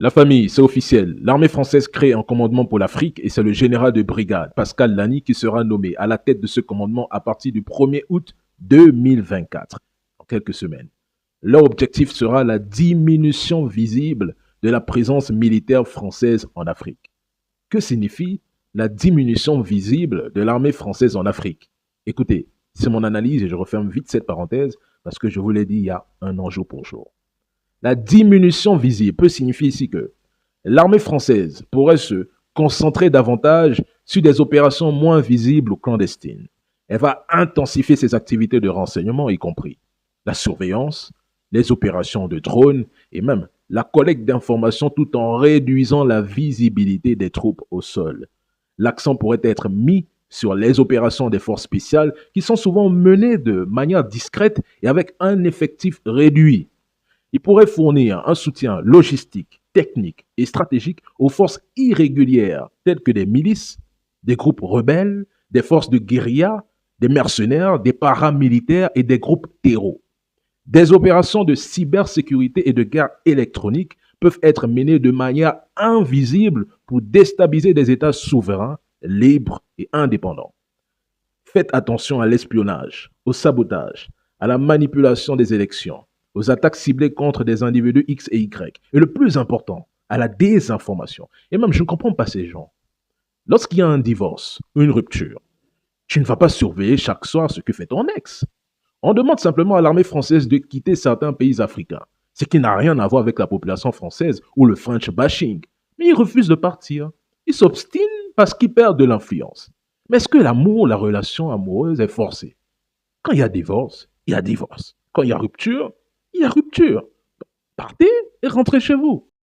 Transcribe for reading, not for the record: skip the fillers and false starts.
La famille, c'est officiel. L'armée française crée un commandement pour l'Afrique et c'est le général de brigade, Pascal Lany, qui sera nommé à la tête de ce commandement à partir du 1er août 2024, en quelques semaines. Leur objectif sera la diminution visible de la présence militaire française en Afrique. Que signifie la diminution visible de l'armée française en Afrique? Écoutez, c'est mon analyse et je referme vite cette parenthèse parce que je vous l'ai dit il y a un an jour pour jour. La diminution visible peut signifier ici que l'armée française pourrait se concentrer davantage sur des opérations moins visibles ou clandestines. Elle va intensifier ses activités de renseignement, y compris la surveillance, les opérations de drones et même la collecte d'informations tout en réduisant la visibilité des troupes au sol. L'accent pourrait être mis sur les opérations des forces spéciales qui sont souvent menées de manière discrète et avec un effectif réduit. Il pourrait fournir un soutien logistique, technique et stratégique aux forces irrégulières telles que des milices, des groupes rebelles, des forces de guérilla, des mercenaires, des paramilitaires et des groupes terreaux. Des opérations de cybersécurité et de guerre électronique peuvent être menées de manière invisible pour déstabiliser des États souverains, libres et indépendants. Faites attention à l'espionnage, au sabotage, à la manipulation des élections, aux attaques ciblées contre des individus X et Y. Et le plus important, à la désinformation. Et même, je ne comprends pas ces gens. Lorsqu'il y a un divorce ou une rupture, tu ne vas pas surveiller chaque soir ce que fait ton ex. On demande simplement à l'armée française de quitter certains pays africains, ce qui n'a rien à voir avec la population française ou le French bashing. Mais ils refusent de partir. Ils s'obstinent parce qu'ils perdent de l'influence. Mais est-ce que l'amour, la relation amoureuse est forcée? Quand il y a divorce, il y a divorce. Quand il y a rupture, il y a rupture. Partez et rentrez chez vous.